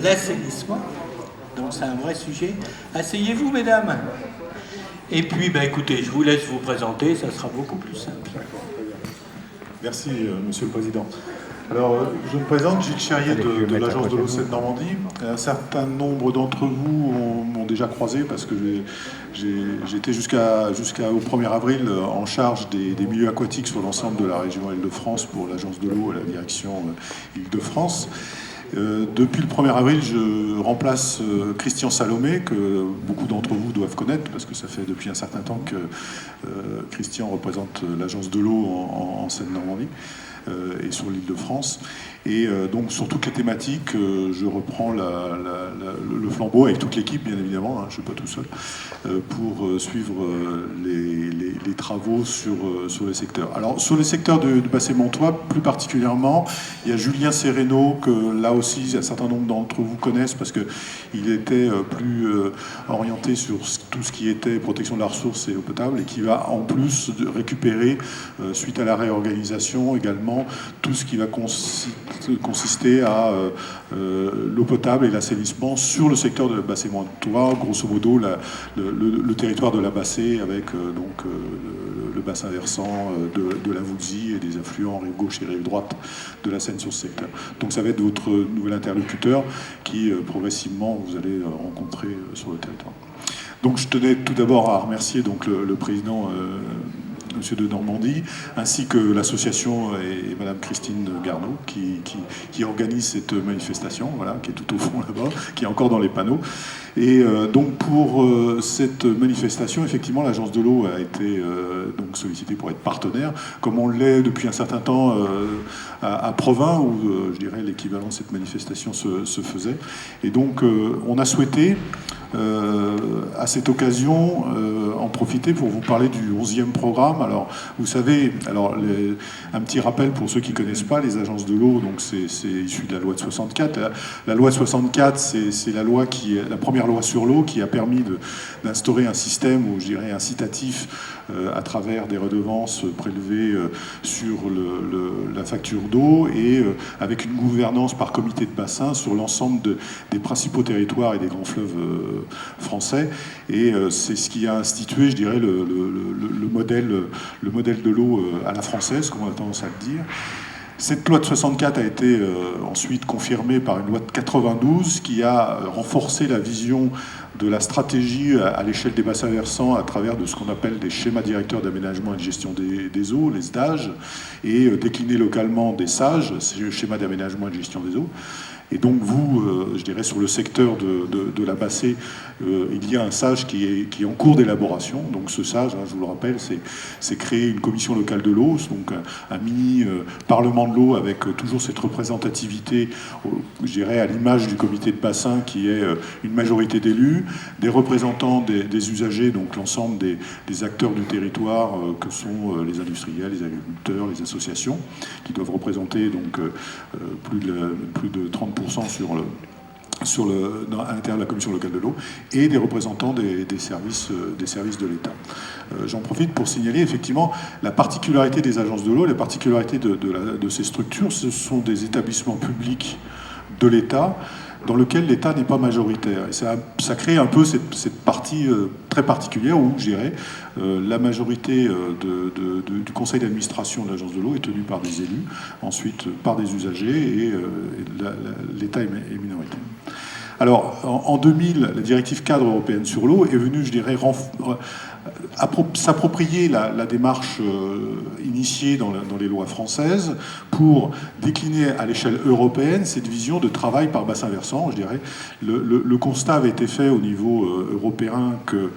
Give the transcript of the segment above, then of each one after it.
l'assainissement. Donc c'est un vrai sujet. Asseyez-vous, mesdames. Et puis, écoutez, je vous laisse vous présenter, ça sera beaucoup plus simple. Merci, Monsieur le Président. Alors, je me présente, Gilles Cherrier de l'Agence de l'eau Seine-Normandie. Un certain nombre d'entre vous m'ont déjà croisé parce que j'étais jusqu'au 1er avril en charge des milieux aquatiques sur l'ensemble de la région Île-de-France pour l'Agence de l'eau et la direction Île-de-France. Depuis le 1er avril, je remplace Christian Salomé, que beaucoup d'entre vous doivent connaître, parce que ça fait depuis un certain temps que Christian représente l'Agence de l'eau en Seine-Normandie et sur l'Île-de-France. Et donc sur toutes les thématiques, je reprends le flambeau avec toute l'équipe, bien évidemment, je ne suis pas tout seul, pour suivre les travaux sur le secteur. Alors sur le secteur du bassin montois, plus particulièrement, il y a Julien Sereno, que là aussi un certain nombre d'entre vous connaissent, parce qu'il était plus orienté sur tout ce qui était protection de la ressource et eau potable, et qui va en plus récupérer, suite à la réorganisation également, tout ce qui va consister à l'eau potable et l'assainissement sur le secteur de bassin montois, grosso modo le territoire de la Bassée avec le bassin versant de la Voudsy et des affluents rive gauche et rive droite de la Seine sur ce secteur. Donc ça va être votre nouvel interlocuteur qui progressivement vous allez rencontrer sur le territoire. Donc je tenais tout d'abord à remercier le président Monsieur de Normandie, ainsi que l'association et Madame Christine Garneau qui organise cette manifestation, voilà, qui est tout au fond là-bas, qui est encore dans les panneaux. Et donc pour cette manifestation, effectivement, l'Agence de l'eau a été donc sollicitée pour être partenaire, comme on l'est depuis un certain temps à Provins, où je dirais l'équivalent de cette manifestation se faisait. Et donc on a souhaité à cette occasion en profiter pour vous parler du 11e programme. Alors, vous savez, un petit rappel pour ceux qui ne connaissent pas les agences de l'eau, donc c'est issu de la loi de 64. La loi de 64, c'est la loi la première loi sur l'eau qui a permis d'instaurer un système, je dirais, incitatif à travers des redevances prélevées sur la facture d'eau et avec une gouvernance par comité de bassin sur l'ensemble des principaux territoires et des grands fleuves français. Et c'est ce qui a institué, je dirais, le modèle de l'eau à la française, comme on a tendance à le dire. Cette loi de 64 a été ensuite confirmée par une loi de 92 qui a renforcé la vision de la stratégie à l'échelle des bassins versants à travers de ce qu'on appelle des schémas directeurs d'aménagement et de gestion des eaux, les SDAGE, et décliné localement des SAGE, ces schémas d'aménagement et de gestion des eaux. Et donc vous, je dirais, sur le secteur de la Bassée, il y a un SAGE qui est en cours d'élaboration. Donc ce SAGE, je vous le rappelle, c'est créer une commission locale de l'eau, donc un mini parlement de l'eau avec toujours cette représentativité, je dirais, à l'image du comité de bassin qui est une majorité d'élus, des représentants des usagers, donc l'ensemble des acteurs du territoire que sont les industriels, les agriculteurs, les associations, qui doivent représenter donc plus de 30% à l'intérieur de la commission locale de l'eau, et des représentants des services de l'État. J'en profite pour signaler effectivement la particularité des agences de l'eau, la particularité de ces structures. Ce sont des établissements publics de l'État dans lequel l'État n'est pas majoritaire. Et ça crée un peu cette partie très particulière où, je dirais, la majorité du conseil d'administration de l'agence de l'eau est tenue par des élus, ensuite par des usagers, et l'État est minoritaire. Alors, en 2000, la directive cadre européenne sur l'eau est venue, je dirais, s'approprier la démarche initiée dans les lois françaises pour décliner à l'échelle européenne cette vision de travail par bassin versant, je dirais. Le constat avait été fait au niveau européen que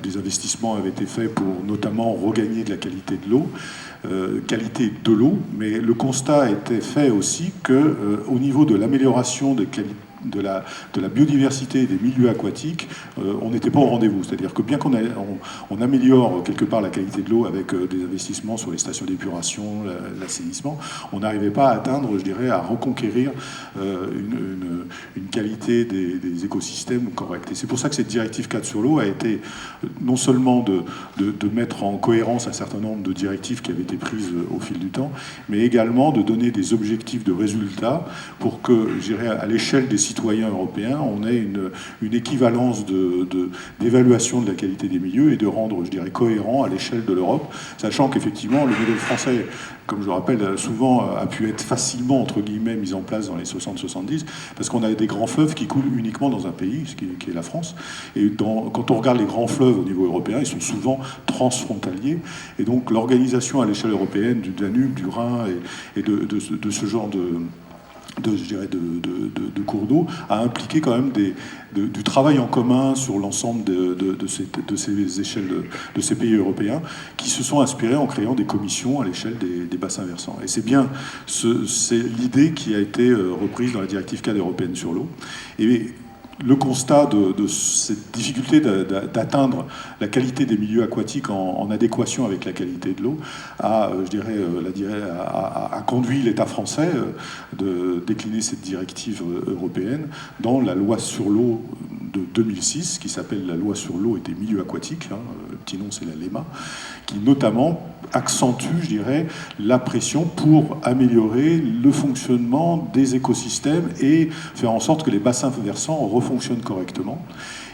des investissements avaient été faits pour notamment regagner de la qualité de l'eau, mais le constat a été fait aussi qu'au niveau de l'amélioration de la biodiversité et des milieux aquatiques, on n'était pas au rendez-vous. C'est-à-dire que bien qu'on améliore quelque part la qualité de l'eau avec des investissements sur les stations d'épuration, l'assainissement, on n'arrivait pas à atteindre, je dirais, à reconquérir une qualité des écosystèmes correcte. Et c'est pour ça que cette directive cadre sur l'eau a été non seulement de mettre en cohérence un certain nombre de directives qui avaient été prises au fil du temps, mais également de donner des objectifs de résultats pour que, je dirais, à l'échelle des citoyens, citoyens européens, on ait une équivalence d'évaluation de la qualité des milieux et de rendre, je dirais, cohérent à l'échelle de l'Europe, sachant qu'effectivement, le modèle français, comme je le rappelle, souvent a pu être facilement, entre guillemets, mis en place dans les 60-70, parce qu'on a des grands fleuves qui coulent uniquement dans un pays, qui est la France. Et quand on regarde les grands fleuves au niveau européen, ils sont souvent transfrontaliers. Et donc l'organisation à l'échelle européenne du Danube, du Rhin et de ce genre de cours d'eau a impliqué quand même du travail en commun sur l'ensemble de ces échelles, de ces pays européens, qui se sont inspirés en créant des commissions à l'échelle des bassins versants. Et c'est bien c'est l'idée qui a été reprise dans la directive cadre européenne sur l'eau. Et le constat de cette difficulté d'atteindre la qualité des milieux aquatiques en adéquation avec la qualité de l'eau a conduit l'État français de décliner cette directive européenne dans la loi sur l'eau de 2006, qui s'appelle la loi sur l'eau et des milieux aquatiques, le petit nom c'est la LEMA, qui notamment accentue, je dirais, la pression pour améliorer le fonctionnement des écosystèmes et faire en sorte que les bassins versants refonctionnent correctement.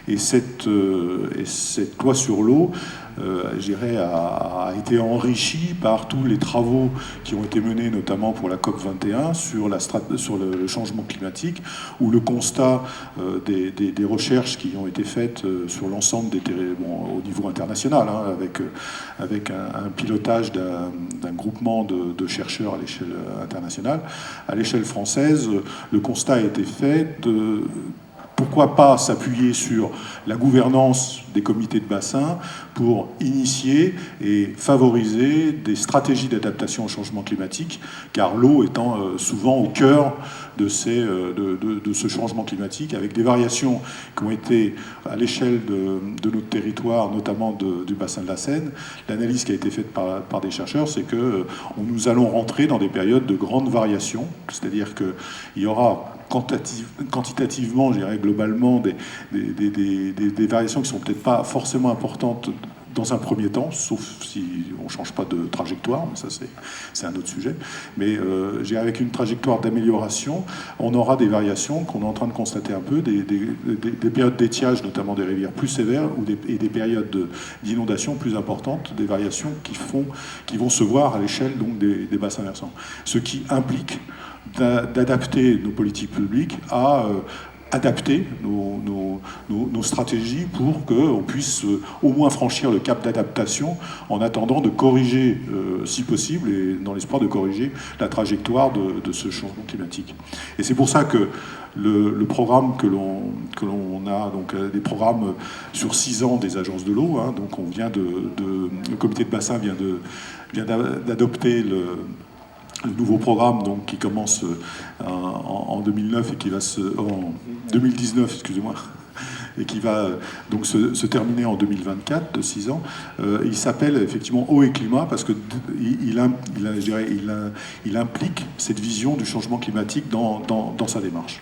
Et cette loi sur l'eau, je dirais, a été enrichie par tous les travaux qui ont été menés, notamment pour la COP21, sur le changement climatique, où le constat des recherches qui ont été faites sur l'ensemble au niveau international, avec un pilotage d'un groupement de chercheurs à l'échelle internationale. À l'échelle française, le constat a été fait pourquoi pas s'appuyer sur la gouvernance des comités de bassin pour initier et favoriser des stratégies d'adaptation au changement climatique, car l'eau étant souvent au cœur de ce changement climatique, avec des variations qui ont été à l'échelle de notre territoire, notamment du bassin de la Seine. L'analyse qui a été faite par des chercheurs, c'est que nous allons rentrer dans des périodes de grandes variations, c'est-à-dire qu'il y aura quantitativement, je dirais globalement, des variations qui sont peut-être pas forcément importantes dans un premier temps, sauf si on ne change pas de trajectoire, mais ça c'est un autre sujet. Mais avec une trajectoire d'amélioration, on aura des variations qu'on est en train de constater un peu, des périodes d'étiage, notamment des rivières plus sévères, et des périodes d'inondation plus importantes, des variations qui vont se voir à l'échelle donc des bassins versants. Ce qui implique d'adapter nos politiques publiques à adapter nos stratégies pour qu'on puisse au moins franchir le cap d'adaptation en attendant de corriger, si possible, et dans l'espoir de corriger la trajectoire de ce changement climatique. Et c'est pour ça que le programme que l'on a, donc des programmes sur 6 ans des agences de l'eau, donc le comité de bassin vient d'adopter le nouveau programme donc, qui commence en 2009 et qui va en 2019, excusez-moi, et qui va donc se terminer en 2024, de 6 ans. Il s'appelle effectivement Eau et Climat parce que il implique cette vision du changement climatique dans sa démarche.